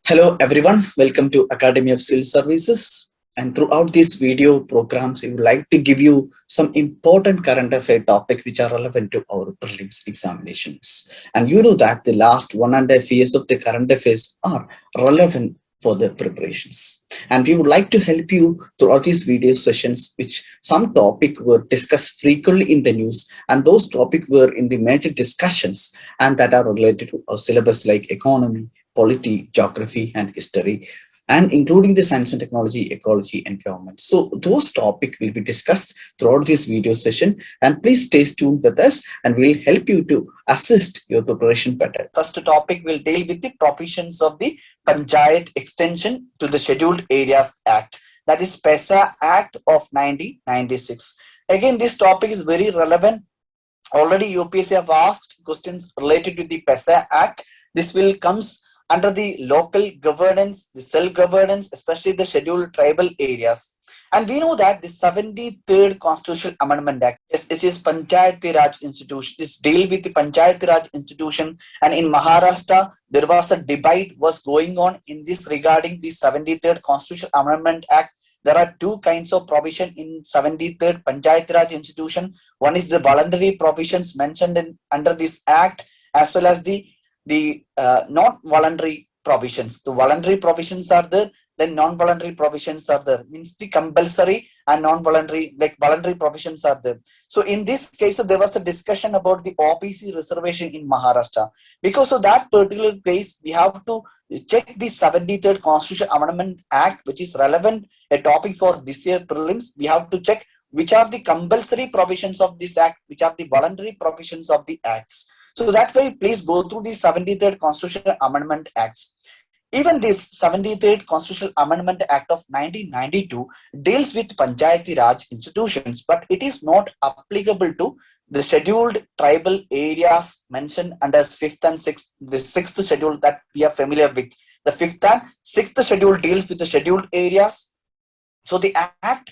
Hello everyone, welcome to Academy of Civil Services. And throughout these video programs, we would like to give you some important current affair topics which are relevant to our prelims examinations. And you know that the last 1.5 years of the current affairs are relevant for the preparations. And we would like to help you throughout these video sessions, which some topic were discussed frequently in the news, and those topics were in the major discussions and that are related to our syllabus like economy, polity, geography, and history, and including the science and technology, ecology, environment. So those topics will be discussed throughout this video session. And please stay tuned with us, and we'll help you to assist your preparation better. First topic will deal with the provisions of the Panchayat Extension to the Scheduled Areas Act. That is PESA Act of 1996. Again, this topic is very relevant. Already UPSC have asked questions related to the PESA Act. This will comes under the local governance, the self-governance, especially the scheduled tribal areas. And we know that the 73rd Constitutional Amendment Act, which is Panchayati Raj Institution, is deal with the Panchayati Raj Institution. And in Maharashtra, there was a debate was going on in this regarding the 73rd Constitutional Amendment Act. There are two kinds of provision in 73rd Panchayati Raj Institution. One is the voluntary provisions mentioned under this act, as well as the not voluntary provisions. The voluntary provisions are there, then non-voluntary provisions are there. Means the compulsory and non-voluntary, like voluntary provisions are there. So in this case, there was a discussion about the OBC reservation in Maharashtra. Because of that particular case, we have to check the 73rd Constitutional Amendment Act, which is relevant, a topic for this year prelims. We have to check which are the compulsory provisions of this act, which are the voluntary provisions of the acts. So that way, please go through the 73rd Constitutional Amendment Acts. Even this 73rd Constitutional Amendment Act of 1992 deals with Panchayati Raj institutions, but it is not applicable to the scheduled tribal areas mentioned under 5th and 6th, the 6th schedule that we are familiar with. The 5th and 6th schedule deals with the scheduled areas. So the act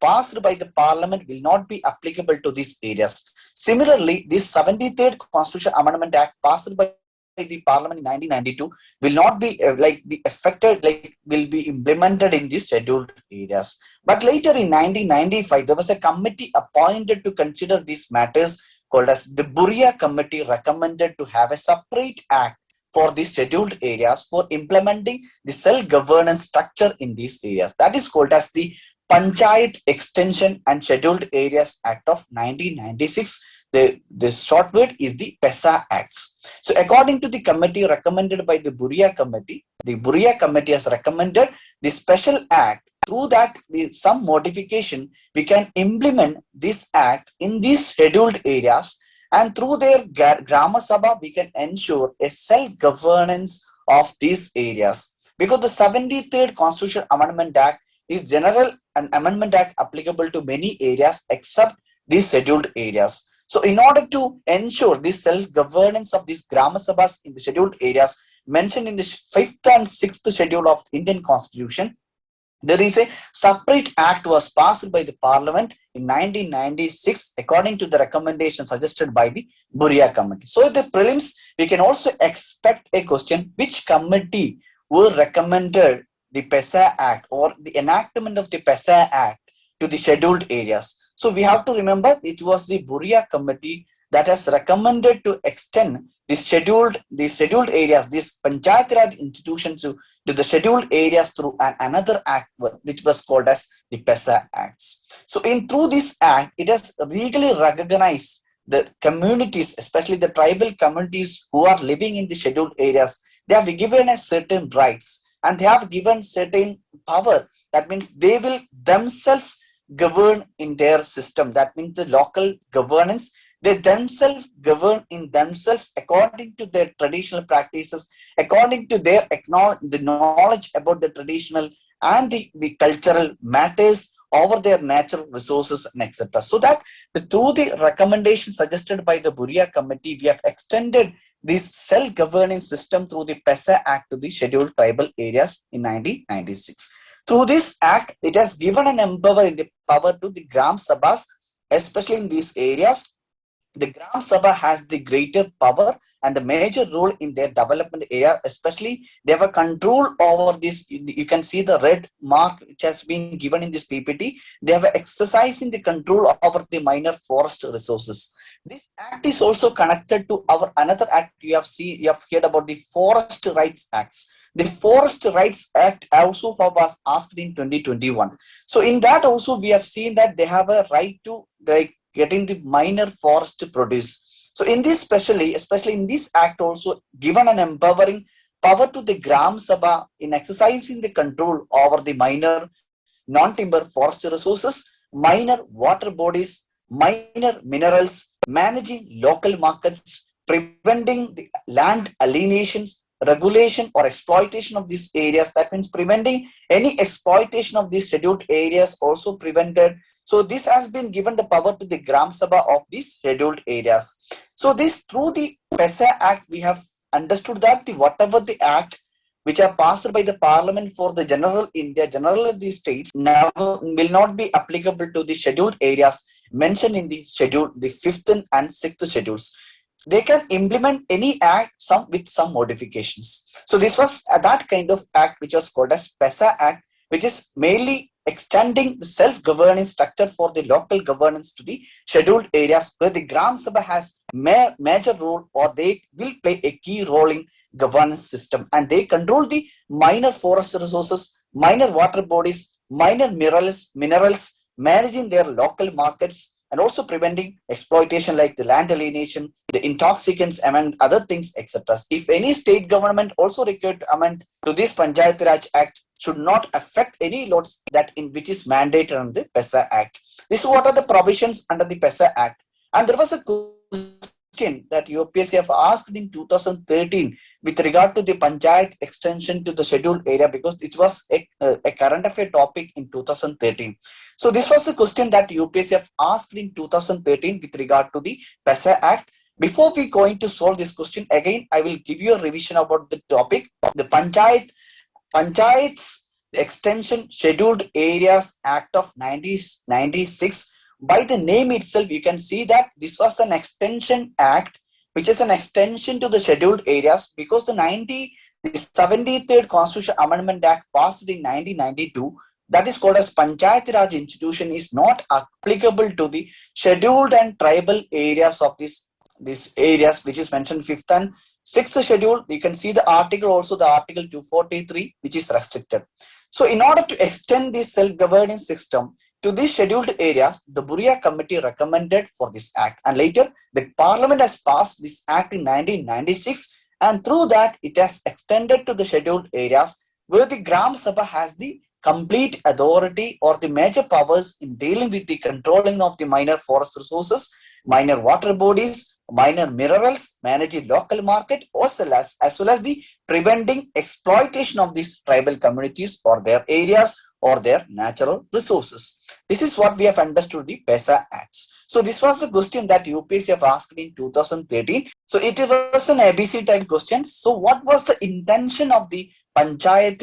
passed by the parliament will not be applicable to these areas. Similarly, this 73rd Constitutional Amendment Act passed by the parliament in 1992 will not be will be implemented in these scheduled areas. But later in 1995, there was a committee appointed to consider these matters called as the Buria Committee, recommended to have a separate act for these scheduled areas for implementing the self-governance structure in these areas. That is called as the Panchayat Extension and Scheduled Areas Act of 1996. The short word is the PESA Acts. So according to the committee recommended by the Buria Committee has recommended the special act. Through that, with some modification, we can implement this act in these scheduled areas, and through their Grama Sabha, we can ensure a self-governance of these areas. Because the 73rd Constitutional Amendment Act is general and amendment act applicable to many areas except these scheduled areas. So in order to ensure this self-governance of these Grama Sabhas in the scheduled areas mentioned in the 5th and 6th schedule of Indian Constitution, there is a separate act was passed by the parliament in 1996 according to the recommendation suggested by the Buria Committee. So in the prelims, we can also expect a question: which committee were recommended the PESA Act or the enactment of the PESA Act to the scheduled areas? So we have to remember it was the Buria Committee that has recommended to extend the scheduled areas, these Panchayat Raj institutions to the scheduled areas through another act which was called as the PESA Acts. So through this act, it has legally recognized the communities, especially the tribal communities who are living in the scheduled areas. They have given us certain rights and they have given certain power. That means they will themselves govern in their system. That means the local governance. They themselves govern in themselves according to their traditional practices, according to their the knowledge about the traditional and the cultural matters over their natural resources and etc. So that through the recommendation suggested by the Buria Committee, we have extended this self-governing system through the PESA Act to the scheduled tribal areas in 1996. Through this act, it has given an power to the Gram Sabhas, especially in these areas, The Gram Sabha has the greater power and the major role in their development area, especially they have a control over this. You can see the red mark which has been given in this PPT. They have exercising the control over the minor forest resources. This act is also connected to our another act you have heard about the Forest Rights Acts. The Forest Rights Act also was asked in 2021. So in that also we have seen that they have a right to like getting the minor forest produce. So in this especially in this act also given an empowering power to the Gram Sabha in exercising the control over the minor non-timber forest resources, minor water bodies, minor minerals, managing local markets, preventing the land alienations, regulation or exploitation of these areas. That means preventing any exploitation of these scheduled areas also prevented. So this has been given the power to the Gram Sabha of these scheduled areas. So this through the PESA Act, we have understood that the whatever the act which are passed by the parliament for the general India, general of these states, now will not be applicable to the scheduled areas mentioned in the schedule, the fifth and sixth schedules. They can implement any act some with some modifications. So this was that kind of act which was called as PESA Act, which is mainly extending the self-governing structure for the local governance to the scheduled areas where the Gram Sabha has major role or they will play a key role in governance system, and they control the minor forest resources, minor water bodies, minor minerals, managing their local markets and also preventing exploitation like the land alienation, the intoxicants, among other things, etc. If any state government also required to amend to this Panchayat Raj Act, should not affect any laws that in which is mandated under the PESA Act. This is what are the provisions under the PESA Act. And there was a question that UPSC have asked in 2013 with regard to the Panchayat extension to the scheduled area, because it was a current affair topic in 2013. So this was the question that UPSC have asked in 2013 with regard to the PESA Act. Before we going to solve this question, again, I will give you a revision about the topic. The Panchayats Extension Scheduled Areas Act of 1996. By the name itself, you can see that this was an extension act, which is an extension to the scheduled areas, because the 73rd Constitution Amendment Act passed in 1992, that is called as Panchayat Raj institution, is not applicable to the scheduled and tribal areas of these areas, which is mentioned 5th and 6th schedule. You can see the article also, the article 243, which is restricted. So in order to extend this self-governing system to these scheduled areas, the Buria Committee recommended for this act, and later the Parliament has passed this act in 1996, and through that it has extended to the scheduled areas where the Gram Sabha has the complete authority or the major powers in dealing with the controlling of the minor forest resources, minor water bodies, minor minerals, managing local market, as well as the preventing exploitation of these tribal communities or their areas or their natural resources. This is what we have understood the PESA Acts. So this was the question that UPSC have asked in 2013. So it was an ABC type question. So what was the intention of the Panchayat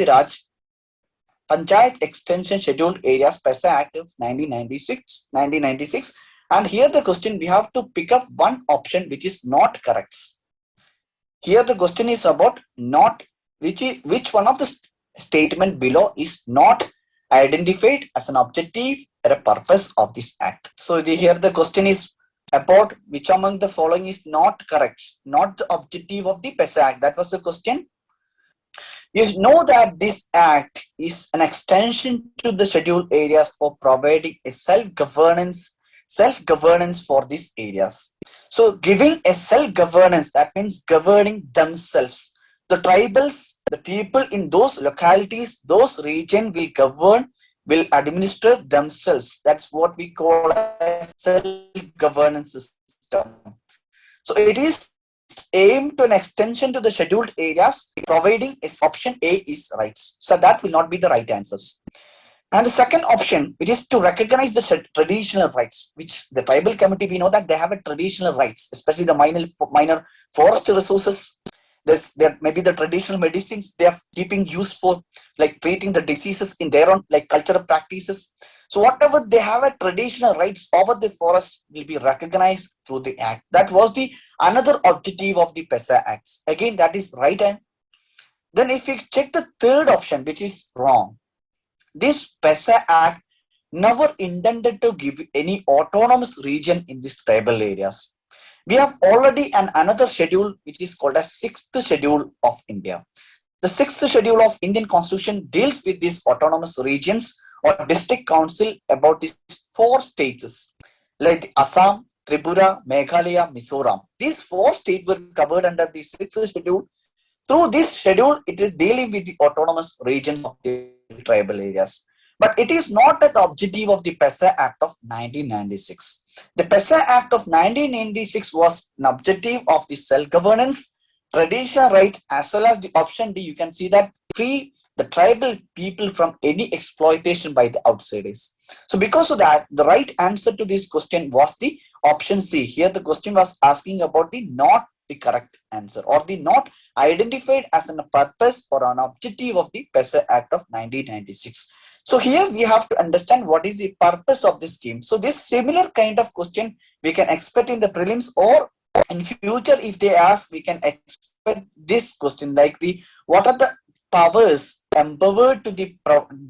Extension Scheduled Areas PESA Act of 1996? And here the question, we have to pick up one option which is not correct. Here the question is about not, which one of the statement below is not identified as an objective or a purpose of this act. So here the question is about which among the following is not correct, not the objective of the PESA Act. That was the question. You know that this act is an extension to the scheduled areas for providing a self-governance for these areas. So giving a self-governance, that means governing themselves. The tribals, the people in those localities, those regions will administer themselves. That's what we call a self-governance system. So it is aimed to an extension to the scheduled areas, providing option A is rights. So that will not be the right answers. And the second option, which is to recognize the traditional rights, which the tribal committee, we know that they have a traditional rights, especially the minor forest resources, There maybe the traditional medicines they are keeping use for like treating the diseases in their own like cultural practices. So whatever they have a traditional rights over the forest will be recognized through the act. That was the another objective of the PESA Acts. Again, that is right. And then if you check the third option, which is wrong, this PESA Act never intended to give any autonomous region in these tribal areas. We have already another schedule which is called as sixth schedule of India. The sixth schedule of Indian Constitution deals with these autonomous regions or district council about these four states like Assam, Tripura, Meghalaya, Mizoram. These four states were covered under the sixth schedule. Through this schedule, it is dealing with the autonomous regions of the tribal areas. But it is not the objective of the PESA Act of 1996. The PESA Act of 1996 was an objective of the self-governance, traditional right, as well as the option D. You can see that free the tribal people from any exploitation by the outsiders. So because of that, the right answer to this question was the option C. Here the question was asking about the not the correct answer or the not identified as a purpose or an objective of the PESA Act of 1996. So here we have to understand what is the purpose of this scheme. So this similar kind of question we can expect in the prelims, or in future if they ask, we can expect this question like the what are the powers empowered to the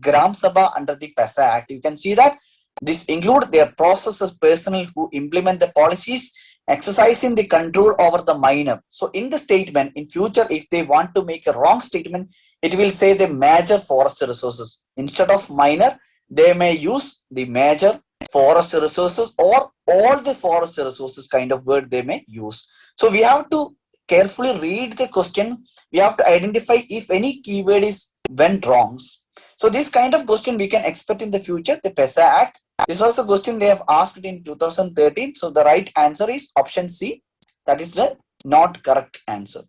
Gram Sabha under the PESA Act. You can see that this include their processes personnel who implement the policies exercising the control over the minor. So in the statement in future, if they want to make a wrong statement, it will say the major forest resources instead of minor. They may use the major forest resources or all the forest resources kind of word they may use. So we have to carefully read the question. We have to identify if any keyword is went wrongs. So this kind of question we can expect in the future. The PESA Act. This was a question they have asked in 2013. So the right answer is option C. That is the not correct answer.